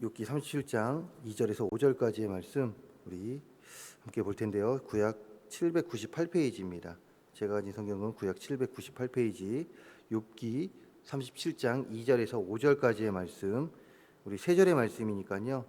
욥기 37장 2절에서 5절까지의 말씀 우리 함께 볼 텐데요. 구약 798페이지입니다. 제가 가진 성경은 구약 798페이지 욥기 37장 2절에서 5절까지의 말씀, 우리 세 절의 말씀이니까요.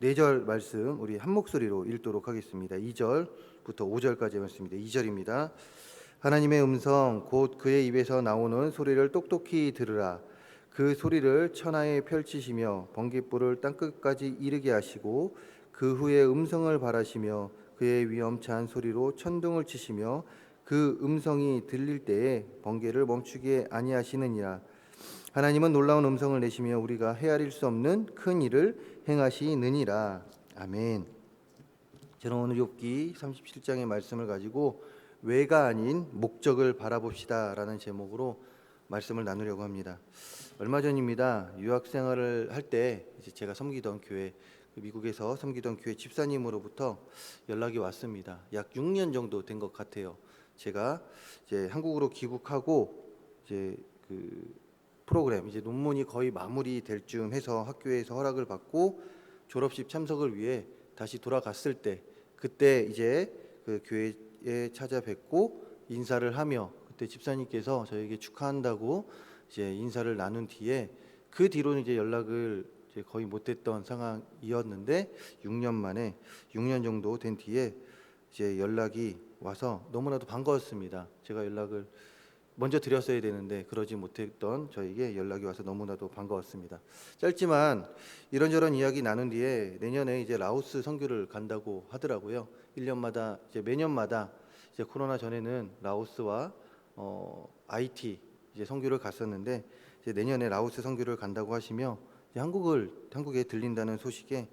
4절 말씀 우리 한 목소리로 읽도록 하겠습니다. 2절부터 5절까지의 말씀입니다. 2절입니다. 하나님의 음성 곧 그의 입에서 나오는 소리를 똑똑히 들으라. 그 소리를 천하에 펼치시며 번갯불을 땅끝까지 이르게 하시고 그 후에 음성을 발하시며 그의 위엄찬 소리로 천둥을 치시며 그 음성이 들릴 때에 번개를 멈추게 아니하시느니라. 하나님은 놀라운 음성을 내시며 우리가 헤아릴 수 없는 큰 일을 행하시느니라. 아멘. 저는 오늘 욥기 37장의 말씀을 가지고 왜가 아닌 목적을 바라봅시다 라는 제목으로 말씀을 나누려고 합니다. 얼마 전입니다. 유학 생활을 할 때 제가 섬기던 교회, 미국에서 섬기던 교회 집사님으로부터 연락이 왔습니다. 약 6년 정도 된 것 같아요. 제가 이제 한국으로 귀국하고 이제 그 프로그램 이제 논문이 거의 마무리될 쯤 해서 학교에서 허락을 받고 졸업식 참석을 위해 다시 돌아갔을 때, 그때 이제 그 교회에 찾아뵙고 인사를 하며 그때 집사님께서 저에게 축하한다고 이제 인사를 나눈 뒤에 그 뒤로는 이제 연락을 이제 거의 못했던 상황이었는데 6년 만에 6년 정도 된 뒤에 이제 연락이 와서 너무나도 반가웠습니다. 제가 연락을 먼저 드렸어야 되는데 그러지 못했던 저에게 연락이 와서 너무나도 반가웠습니다. 짧지만 이런저런 이야기 나눈 뒤에 내년에 이제 라오스 선교를 간다고 하더라고요. 1년마다 이제 매년마다 이제 코로나 전에는 라오스와 IT 이제 선교를 갔었는데 이제 내년에 라오스 선교를 간다고 하시며 이제 한국에 들린다는 소식에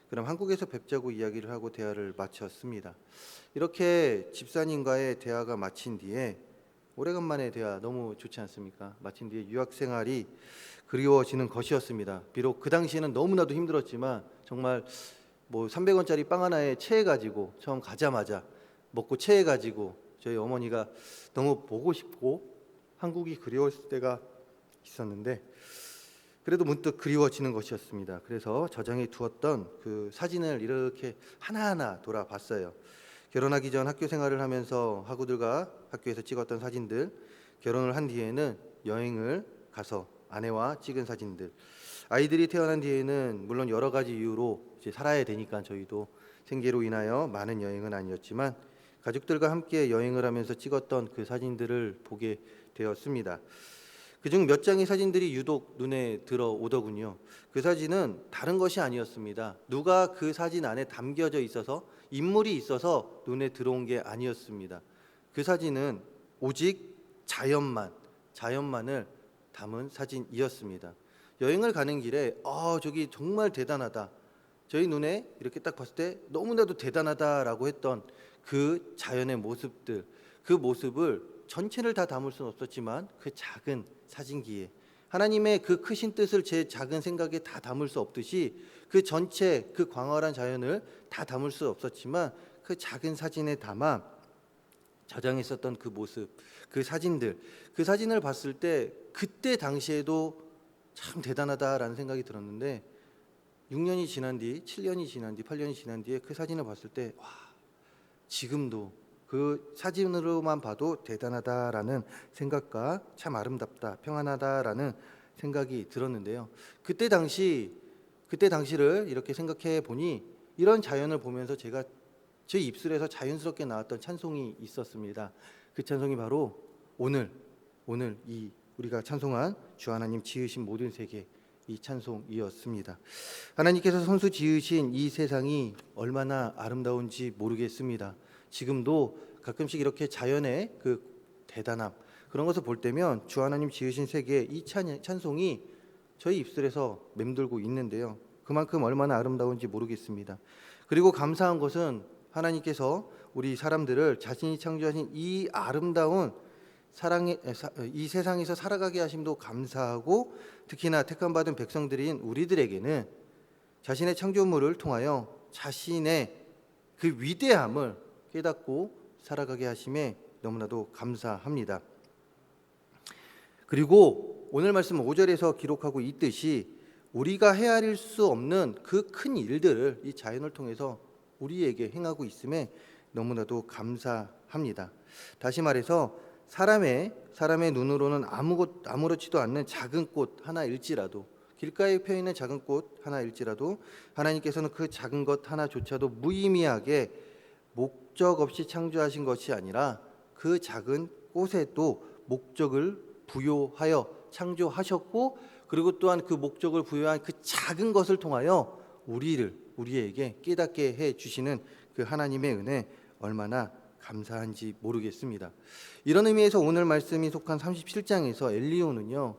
그럼 한국에서 뵙자고 이야기를 하고 대화를 마쳤습니다. 이렇게 집사님과의 대화가 마친 뒤에 오래간만에 대화 너무 좋지 않습니까? 마친 뒤에 유학 생활이 그리워지는 것이었습니다. 비록 그 당시에는 너무나도 힘들었지만 정말 뭐 300원짜리 빵 하나에 체해가지고 처음 가자마자 먹고 체해가지고 저희 어머니가 너무 보고 싶고 한국이 그리웠을 때가 있었는데 그래도 문득 그리워지는 것이었습니다. 그래서 저장해 두었던 그 사진을 이렇게 하나하나 돌아봤어요. 결혼하기 전 학교 생활을 하면서 학우들과 학교에서 찍었던 사진들, 결혼을 한 뒤에는 여행을 가서 아내와 찍은 사진들, 아이들이 태어난 뒤에는 물론 여러 가지 이유로 이제 살아야 되니까 저희도 생계로 인하여 많은 여행은 아니었지만 가족들과 함께 여행을 하면서 찍었던 그 사진들을 보게 되었습니다. 그중 몇 장의 사진들이 유독 눈에 들어오더군요. 그 사진은 다른 것이 아니었습니다. 누가 그 사진 안에 담겨져 있어서 인물이 있어서 눈에 들어온 게 아니었습니다. 그 사진은 오직 자연만을 담은 사진이었습니다. 여행을 가는 길에 저기 정말 대단하다. 저희 눈에 이렇게 딱 봤을 때 너무나도 대단하다라고 했던 그 자연의 모습들, 그 모습을 전체를 다 담을 수는 없었지만 그 작은 사진기에 하나님의 그 크신 뜻을 제 작은 생각에 다 담을 수 없듯이 그 전체 그 광활한 자연을 다 담을 수 없었지만 그 작은 사진에 담아 저장했었던 그 모습, 그 사진들, 그 사진을 봤을 때 그때 당시에도 참 대단하다라는 생각이 들었는데 6년이 지난 뒤, 7년이 지난 뒤, 8년이 지난 뒤에 그 사진을 봤을 때 지금도 그 사진으로만 봐도 대단하다라는 생각과 참 아름답다, 평안하다라는 생각이 들었는데요. 그때 당시를 이렇게 생각해 보니 이런 자연을 보면서 제가 제 입술에서 자연스럽게 나왔던 찬송이 있었습니다. 그 찬송이 바로 오늘 이 우리가 찬송한 주 하나님 지으신 모든 세계, 이 찬송이었습니다. 하나님께서 손수 지으신 이 세상이 얼마나 아름다운지 모르겠습니다. 지금도 가끔씩 이렇게 자연의 그 대단함 그런 것을 볼 때면 주 하나님 지으신 세계 이 찬송이 저희 입술에서 맴돌고 있는데요. 그만큼 얼마나 아름다운지 모르겠습니다. 그리고 감사한 것은 하나님께서 우리 사람들을 자신이 창조하신 이 아름다운 이 세상에서 살아가게 하심도 감사하고 특히나 택함받은 백성들인 우리들에게는 자신의 창조물을 통하여 자신의 그 위대함을 깨닫고 살아가게 하심에 너무나도 감사합니다. 그리고 오늘 말씀 5절에서 기록하고 있듯이 우리가 헤아릴 수 없는 그 큰 일들을 이 자연을 통해서 우리에게 행하고 있음에 너무나도 감사합니다. 다시 말해서 사람의 눈으로는 아무렇지도 않는 작은 꽃 하나일지라도, 길가에 펴 있는 작은 꽃 하나일지라도 하나님께서는 그 작은 것 하나조차도 무의미하게 목적 없이 창조하신 것이 아니라 그 작은 꽃에도 목적을 부여하여 창조하셨고, 그리고 또한 그 목적을 부여한 그 작은 것을 통하여 우리에게 깨닫게 해 주시는 그 하나님의 은혜 얼마나 감사한지 모르겠습니다. 이런 의미에서 오늘 말씀이 속한 37장에서 엘리후는요,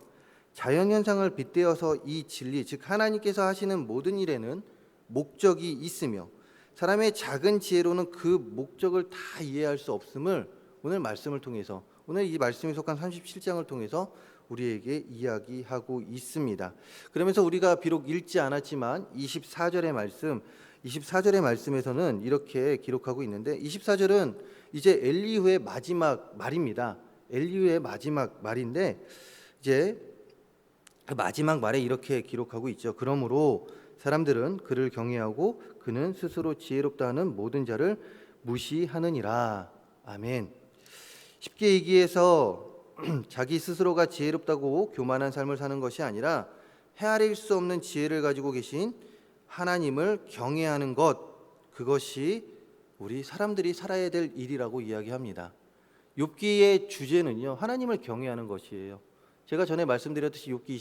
자연현상을 빗대어서 이 진리, 즉 하나님께서 하시는 모든 일에는 목적이 있으며 사람의 작은 지혜로는 그 목적을 다 이해할 수 없음을 오늘 말씀을 통해서, 오늘 이 말씀이 속한 37장을 통해서 우리에게 이야기하고 있습니다. 그러면서 우리가 비록 읽지 않았지만 24절의 말씀에서는 이렇게 기록하고 있는데, 24절은 이제 엘리후의 마지막 말입니다. 엘리후의 마지막 말인데, 이제 그 마지막 말에 이렇게 기록하고 있죠. 그러므로 사람들은 그를 경외하고 그는 스스로 지혜롭다 하는 모든 자를 무시하느니라. 아멘. 쉽게 얘기해서 자기 스스로가 지혜롭다고 교만한 삶을 사는 것이 아니라 헤아릴 수 없는 지혜를 가지고 계신 하나님을 경외하는 것, 그것이 우리 사람들이 살아야 될 일이라고 이야기합니다. 욥기의 주제는요, 하나님을 경외하는 것이에요. 제가 전에 말씀드렸듯이 욥기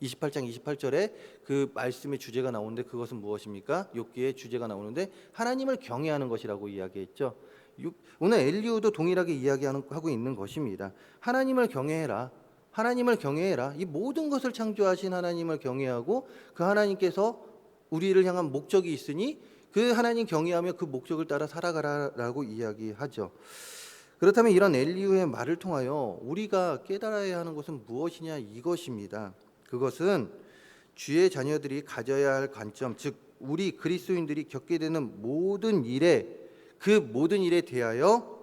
28장 28절에 그 말씀의 주제가 나오는데, 그것은 무엇입니까? 욥기의 주제가 나오는데 하나님을 경외하는 것이라고 이야기했죠. 오늘 엘리후도 동일하게 이야기하고 있는 것입니다. 하나님을 경외해라. 하나님을 경외해라. 이 모든 것을 창조하신 하나님을 경외하고 그 하나님께서 우리를 향한 목적이 있으니 그 하나님 경외하며 그 목적을 따라 살아가라라고 이야기하죠. 그렇다면 이런 엘리후의 말을 통하여 우리가 깨달아야 하는 것은 무엇이냐, 이것입니다. 그것은 주의 자녀들이 가져야 할 관점, 즉 우리 그리스도인들이 겪게 되는 모든 일에, 그 모든 일에 대하여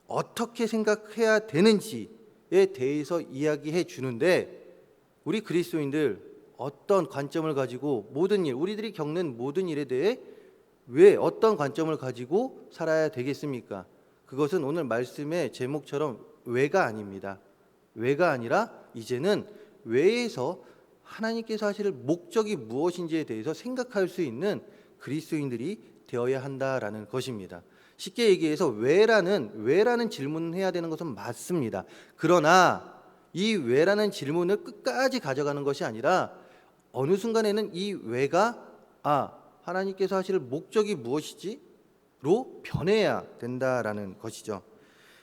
어떻게 생각해야 되는지에 대해서 이야기해 주는데, 우리 그리스도인들 어떤 관점을 가지고 모든 일, 우리들이 겪는 모든 일에 대해 왜 어떤 관점을 가지고 살아야 되겠습니까? 그것은 오늘 말씀의 제목처럼 왜가 아닙니다. 왜가 아니라 이제는 왜에서 하나님께서 하실 목적이 무엇인지에 대해서 생각할 수 있는 그리스도인들이 되어야 한다라는 것입니다. 쉽게 얘기해서 왜라는 질문을 해야 되는 것은 맞습니다. 그러나 이 왜라는 질문을 끝까지 가져가는 것이 아니라 어느 순간에는 이 왜가 하나님께서 하실 목적이 무엇이지? 로 변해야 된다라는 것이죠.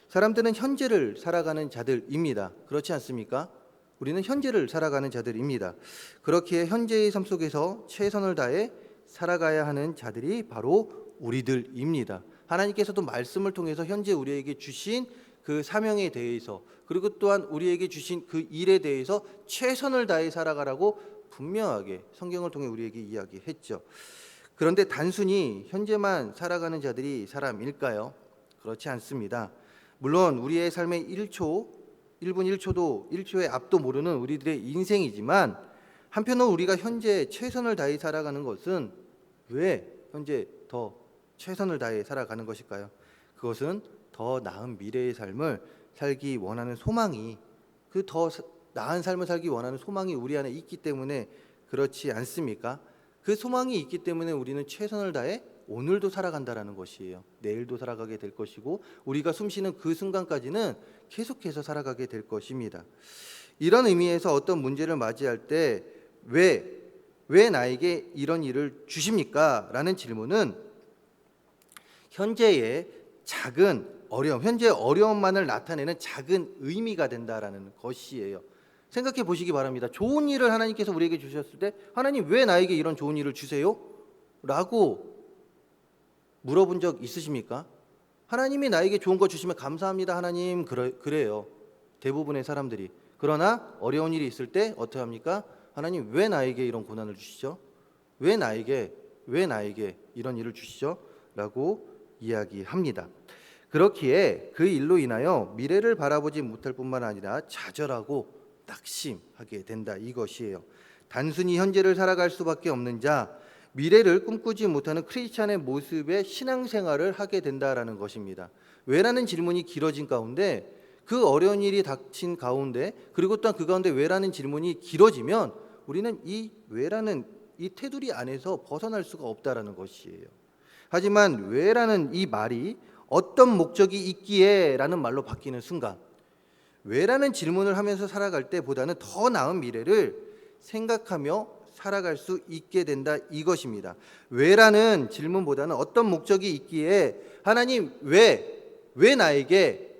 사람들은 현재를 살아가는 자들입니다. 그렇지 않습니까? 우리는 현재를 살아가는 자들입니다. 그렇기에 현재의 삶 속에서 최선을 다해 살아가야 하는 자들이 바로 우리들입니다. 하나님께서도 말씀을 통해서 현재 우리에게 주신 그 사명에 대해서, 그리고 또한 우리에게 주신 그 일에 대해서 최선을 다해 살아가라고 분명하게 성경을 통해 우리에게 이야기했죠. 그런데 단순히 현재만 살아가는 자들이 사람일까요? 그렇지 않습니다. 물론 우리의 삶의 1분 1초도 1초의 앞도 모르는 우리들의 인생이지만, 한편으로 우리가 현재 최선을 다해 살아가는 것은 왜 현재 더 최선을 다해 살아가는 것일까요? 그것은 더 나은 미래의 삶을 살기 원하는 소망이, 그 더 나은 삶을 살기 원하는 소망이 우리 안에 있기 때문에 그렇지 않습니까? 그 소망이 있기 때문에 우리는 최선을 다해 오늘도 살아간다라는 것이에요. 내일도 살아가게 될 것이고, 우리가 숨쉬는 그 순간까지는 계속해서 살아가게 될 것입니다. 이런 의미에서 어떤 문제를 맞이할 때 왜 나에게 이런 일을 주십니까? 라는 질문은 현재의 어려움만을 나타내는 작은 의미가 된다라는 것이에요. 생각해 보시기 바랍니다. 좋은 일을 하나님께서 우리에게 주셨을 때, 하나님 왜 나에게 이런 좋은 일을 주세요? 라고 물어본 적 있으십니까? 하나님이 나에게 좋은 거 주시면 감사합니다 하나님, 그래요 대부분의 사람들이. 그러나 어려운 일이 있을 때 어떻게 합니까? 하나님 왜 나에게 이런 고난을 주시죠? 왜 나에게 이런 일을 주시죠? 라고 이야기합니다. 그렇기에 그 일로 인하여 미래를 바라보지 못할 뿐만 아니라 좌절하고 낙심하게 된다, 이것이에요. 단순히 현재를 살아갈 수밖에 없는 자, 미래를 꿈꾸지 못하는 크리스찬의 모습의 신앙생활을 하게 된다라는 것입니다. 왜라는 질문이 길어진 가운데, 그 어려운 일이 닥친 가운데, 그리고 또한 그 가운데 왜라는 질문이 길어지면 우리는 이 왜라는 이 테두리 안에서 벗어날 수가 없다라는 것이에요. 하지만 왜라는 이 말이 어떤 목적이 있기에라는 말로 바뀌는 순간, 왜라는 질문을 하면서 살아갈 때보다는 더 나은 미래를 생각하며 살아갈 수 있게 된다, 이것입니다. 왜라는 질문보다는 어떤 목적이 있기에, 하나님 왜 나에게,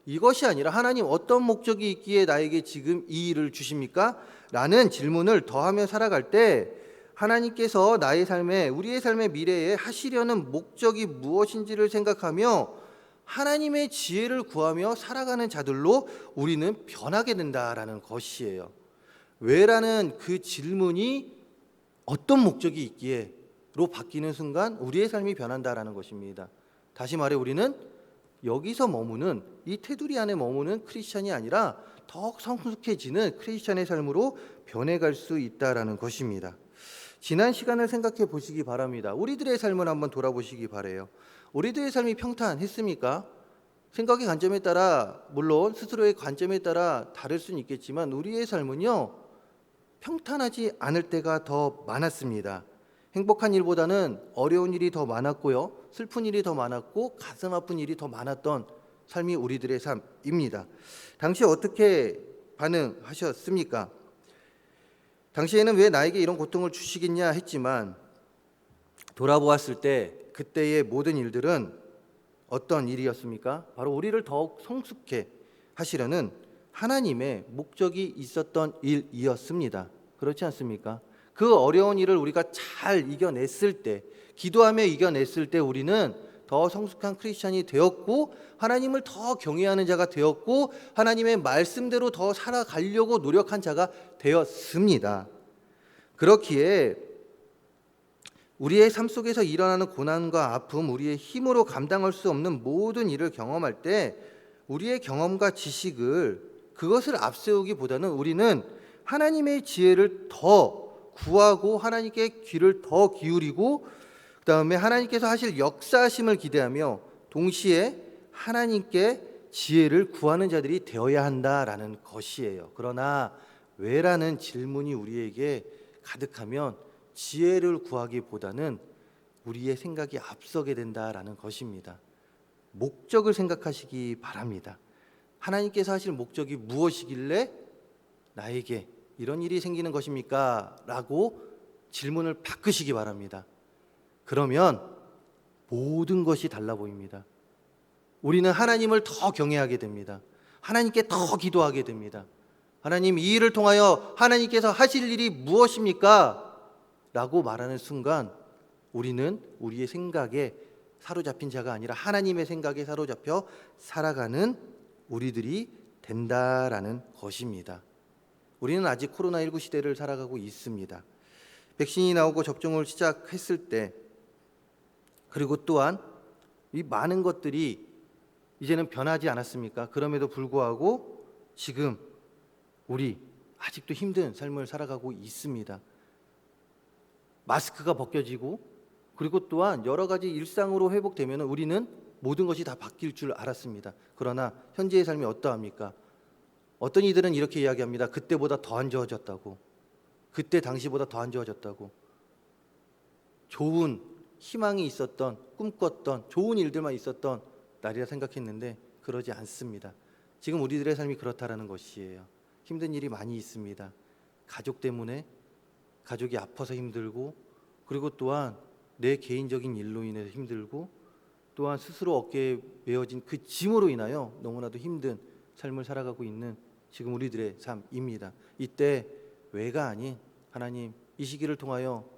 이것이 아니라 하나님 어떤 목적이 있기에 나에게 지금 이 일을 주십니까? 라는 질문을 더하며 살아갈 때 하나님께서 나의 삶에, 우리의 삶의 미래에 하시려는 목적이 무엇인지를 생각하며 하나님의 지혜를 구하며 살아가는 자들로 우리는 변하게 된다라는 것이에요. 왜라는 그 질문이 어떤 목적이 있기에로 바뀌는 순간 우리의 삶이 변한다라는 것입니다. 다시 말해 우리는 여기서 머무는, 이 테두리 안에 머무는 크리스찬이 아니라 더욱 성숙해지는 크리스찬의 삶으로 변해갈 수 있다라는 것입니다. 지난 시간을 생각해 보시기 바랍니다. 우리들의 삶을 한번 돌아보시기 바라요. 우리들의 삶이 평탄했습니까? 생각의 관점에 따라, 물론 스스로의 관점에 따라 다를 수는 있겠지만 우리의 삶은요, 평탄하지 않을 때가 더 많았습니다. 행복한 일보다는 어려운 일이 더 많았고요, 슬픈 일이 더 많았고 가슴 아픈 일이 더 많았던 삶이 우리들의 삶입니다. 당시 어떻게 반응하셨습니까? 당시에는 왜 나에게 이런 고통을 주시겠냐 했지만, 돌아보았을 때 그때의 모든 일들은 어떤 일이었습니까? 바로 우리를 더욱 성숙해 하시려는 하나님의 목적이 있었던 일이었습니다. 그렇지 않습니까? 그 어려운 일을 우리가 잘 이겨냈을 때, 기도하며 이겨냈을 때 우리는 더 성숙한 크리스찬이 되었고 하나님을 더 경외하는 자가 되었고 하나님의 말씀대로 더 살아가려고 노력한 자가 되었습니다. 그렇기에 우리의 삶 속에서 일어나는 고난과 아픔, 우리의 힘으로 감당할 수 없는 모든 일을 경험할 때 우리의 경험과 지식을, 그것을 앞세우기보다는 우리는 하나님의 지혜를 더 구하고 하나님께 귀를 더 기울이고 그 다음에 하나님께서 하실 역사하심을 기대하며 동시에 하나님께 지혜를 구하는 자들이 되어야 한다라는 것이에요. 그러나 왜라는 질문이 우리에게 가득하면 지혜를 구하기보다는 우리의 생각이 앞서게 된다라는 것입니다. 목적을 생각하시기 바랍니다. 하나님께서 하실 목적이 무엇이길래 나에게 이런 일이 생기는 것입니까? 라고 질문을 바꾸시기 바랍니다. 그러면 모든 것이 달라 보입니다. 우리는 하나님을 더 경외하게 됩니다. 하나님께 더 기도하게 됩니다. 하나님, 이 일을 통하여 하나님께서 하실 일이 무엇입니까? 라고 말하는 순간 우리는 우리의 생각에 사로잡힌 자가 아니라 하나님의 생각에 사로잡혀 살아가는 우리들이 된다라는 것입니다. 우리는 아직 코로나19 시대를 살아가고 있습니다. 백신이 나오고 접종을 시작했을 때, 그리고 또한 이 많은 것들이 이제는 변하지 않았습니까? 그럼에도 불구하고 지금 우리 아직도 힘든 삶을 살아가고 있습니다. 마스크가 벗겨지고 그리고 또한 여러 가지 일상으로 회복되면 우리는 모든 것이 다 바뀔 줄 알았습니다. 그러나 현재의 삶이 어떠합니까? 어떤 이들은 이렇게 이야기합니다. 그때보다 더 안 좋아졌다고, 그때 당시보다 더 안 좋아졌다고. 좋은 희망이 있었던, 꿈꿨던 좋은 일들만 있었던 날이라 생각했는데 그러지 않습니다. 지금 우리들의 삶이 그렇다라는 것이에요. 힘든 일이 많이 있습니다. 가족 때문에, 가족이 아파서 힘들고, 그리고 또한 내 개인적인 일로 인해서 힘들고, 또한 스스로 어깨에 메어진 그 짐으로 인하여 너무나도 힘든 삶을 살아가고 있는 지금 우리들의 삶입니다. 이때 왜가 아닌 하나님, 이 시기를 통하여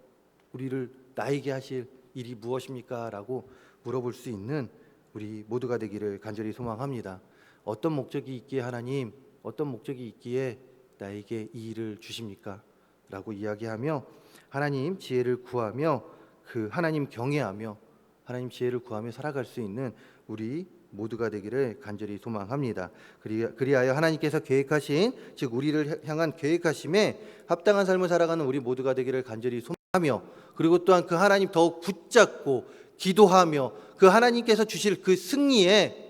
우리를 나에게 하실 일이 무엇입니까? 라고 물어볼 수 있는 우리 모두가 되기를 간절히 소망합니다. 어떤 목적이 있기에 하나님, 어떤 목적이 있기에 나에게 이 일을 주십니까? 라고 이야기하며 하나님 지혜를 구하며 그 하나님 경외하며 하나님 지혜를 구하며 살아갈 수 있는 우리 모두가 되기를 간절히 소망합니다. 그리하여 하나님께서 계획하신, 즉 우리를 향한 계획하심에 합당한 삶을 살아가는 우리 모두가 되기를 간절히 소망하며, 그리고 또한 그 하나님 더욱 붙잡고 기도하며 그 하나님께서 주실 그 승리의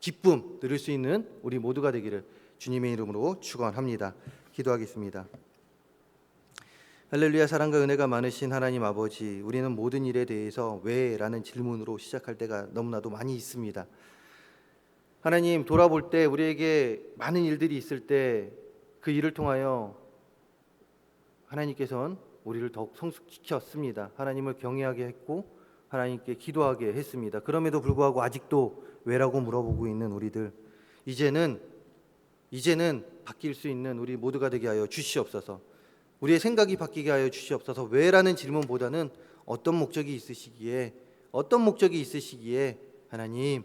기쁨 누릴 수 있는 우리 모두가 되기를 주님의 이름으로 축원합니다. 기도하겠습니다. 할렐루야. 사랑과 은혜가 많으신 하나님 아버지, 우리는 모든 일에 대해서 왜? 라는 질문으로 시작할 때가 너무나도 많이 있습니다. 하나님, 돌아볼 때 우리에게 많은 일들이 있을 때 그 일을 통하여 하나님께서는 우리를 더욱 성숙시켰습니다. 하나님을 경외하게 했고 하나님께 기도하게 했습니다. 그럼에도 불구하고 아직도 왜라고 물어보고 있는 우리들, 이제는 바뀔 수 있는 우리 모두가 되게 하여 주시옵소서. 우리의 생각이 바뀌게 하여 주시옵소서. 왜라는 질문보다는 어떤 목적이 있으시기에 하나님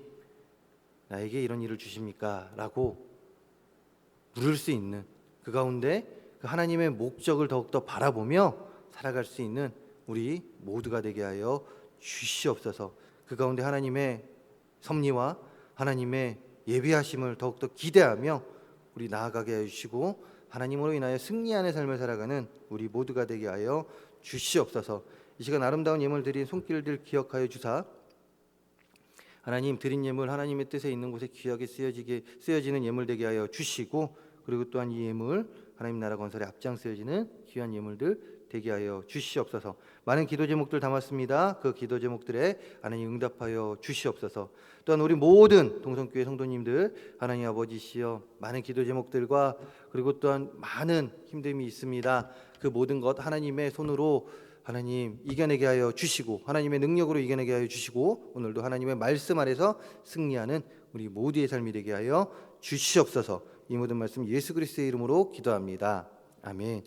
나에게 이런 일을 주십니까? 라고 물을 수 있는, 그 가운데 그 하나님의 목적을 더욱더 바라보며 살아갈 수 있는 우리 모두가 되게 하여 주시옵소서. 그 가운데 하나님의 섭리와 하나님의 예비하심을 더욱더 기대하며 우리 나아가게 해주시고 하나님으로 인하여 승리하는 삶을 살아가는 우리 모두가 되게 하여 주시옵소서. 이 시간 아름다운 예물 드린 손길들 기억하여 주사, 하나님 드린 예물 하나님의 뜻에 있는 곳에 귀하게 쓰여지는 예물 되게 하여 주시고, 그리고 또한 이 예물 하나님 나라 건설에 앞장서지는 귀한 예물들 되게 하여 주시옵소서. 많은 기도 제목들 담았습니다. 그 기도 제목들에 하나님 응답하여 주시옵소서. 또한 우리 모든 동성교회 성도님들 하나님 아버지시여, 많은 기도 제목들과 그리고 또한 많은 힘듦이 있습니다. 그 모든 것 하나님의 손으로 하나님 이겨내게 하여 주시고 하나님의 능력으로 이겨내게 하여 주시고 오늘도 하나님의 말씀 아래서 승리하는 우리 모두의 삶이 되게 하여 주시옵소서. 이 모든 말씀 예수 그리스도의 이름으로 기도합니다. 아멘.